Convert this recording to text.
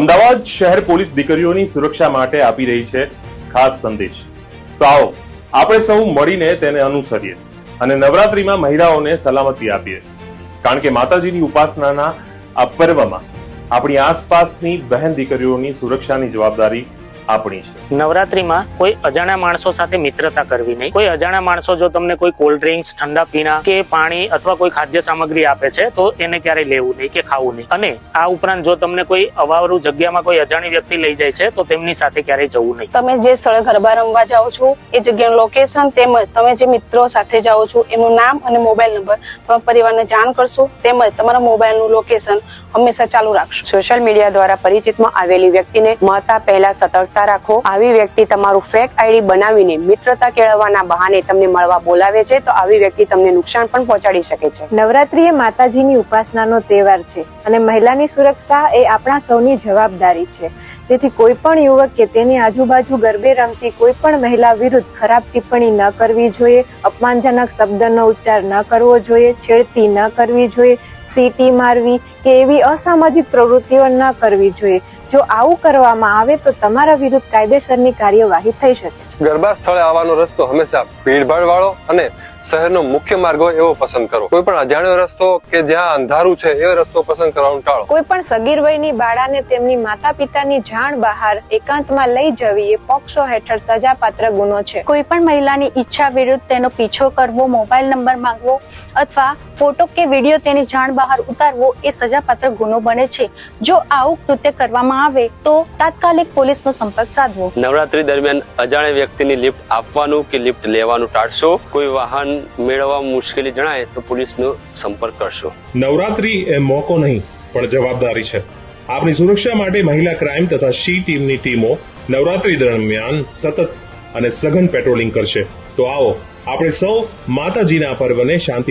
અમદાવાદ શહેર પોલીસ દીકરીઓની સુરક્ષા માટે આપી રહી છે ખાસ સંદેશ. તો આવો આપણે સૌ મળીને તેને અનુસરીએ અને નવરાત્રીમાં મહિલાઓને સલામતી આપીએ, કારણ કે માતાજીની ઉપાસનાના આ પર્વમાં આપણી આસપાસની બહેન દીકરીઓની સુરક્ષાની જવાબદારી આપણી છે. નવરાત્રીમાં કોઈ અજાણ્યા માણસો સાથે મિત્રતા કરવી નહીં. કોઈ અજાણ્યા માણસો જો તમને કોઈ કોલ્ડ ડ્રિંક્સ, ઠંડા પીણા કે પાણી અથવા કોઈ ખાદ્ય સામગ્રી આપે છે તો એને ક્યારેય લેવું નહીં કે ખાવું નહીં. અને આ ઉપરાંત જો તમને કોઈ અવાવરું જગ્યામાં કોઈ અજાણી વ્યક્તિ લઈ જાય છે તો તેમની સાથે ક્યારેય જવું નહીં. તમે જે સ્થળે ગરબા રમવા જાઓ છો એ જગ્યાનું લોકેશન તેમજ તમે જે મિત્રો સાથે જાઓ છો એનું નામ અને મોબાઈલ નંબર તમારા પરિવારને જાણ કરશો. તેમજ તમારા મોબાઈલનું લોકેશન હંમેશા ચાલુ રાખશો. સોશિયલ મીડિયા દ્વારા પરિચિતમાં આવેલી વ્યક્તિને મળતા પહેલા સતર્કતા રાખો. આવી વ્યક્તિ તમારું ફેક આઈડી બનાવીને મિત્રતા કેળવવાના બહાને તમને મળવા બોલાવે છે તો આવી વ્યક્તિ તમને નુકસાન પણ પહોંચાડી શકે છે. નવરાત્રી એ માતાજીની ઉપાસનાનો તહેવાર છે અને મહિલાની સુરક્ષા એ આપણા સૌની જવાબદારી છે. તેથી કોઈ પણ યુવક કે તેની આજુબાજુ ગરબે રમતી કોઈ પણ મહિલા વિરુદ્ધ ખરાબ ટિપ્પણી ન કરવી જોઈએ, અપમાનજનક શબ્દનો ઉચ્ચાર ન કરવો જોઈએ, છેડતી ન કરવી જોઈએ, સીટી મારવી કે એવી અસામાજિક પ્રવૃત્તિઓ ન કરવી જોઈએ. જો આવું કરવામાં આવે તો તમારા વિરુદ્ધ કાયદેસરની કાર્યવાહી થઈ શકે છે. ગરબા સ્થળે આવવાનો રસ્તો હંમેશા ભીડભાડ વાળો અને શહેરનો મુખ્ય માર્ગ હોય એવો પસંદ કરો. કોઈ પણ અજાણ્યો રસ્તો કે જ્યાં અંધારું છે એવો રસ્તો પસંદ કરવાનું ટાળો. કોઈ પણ સગીર વયની બાળાને તેમની માતા પિતાની જાણ બહાર એકાંતમાં લઈ જવી એ પોક્સો હેઠળ સજાપાત્ર ગુનો છે. કોઈ પણ મહિલાની ઈચ્છા વિરુદ્ધ તેનો પીછો કરવો, મોબાઈલ નંબર માંગવો અથવા ફોટો કે વિડીયો તેની જાણ બહાર ઉતારવો એ સજાપાત્ર ગુનો બને છે. જો આવું કૃત્ય કરવામાં આવે તો તાત્કાલિક પોલીસનો સંપર્ક સાધવો. નવરાત્રી દરમિયાન અજાણ્યા વ્યક્તિની લિફ્ટ આપવાનું કે લિફ્ટ લેવાનું ટાળશો. કોઈ વાહન મેળવવા મુશ્કેલી જણાય તો પોલીસનો સંપર્ક કરશો. નવરાત્રી એ મોકો નહીં પણ જવાબદારી છે. આપણી સુરક્ષા માટે મહિલા ક્રાઇમ તથા શી ટીમની ટીમો નવરાત્રી દરમિયાન સતત અને સઘન પેટ્રોલિંગ કરશે. તો આવો આપણે સૌ માતાજીના પર્વને શાંતિ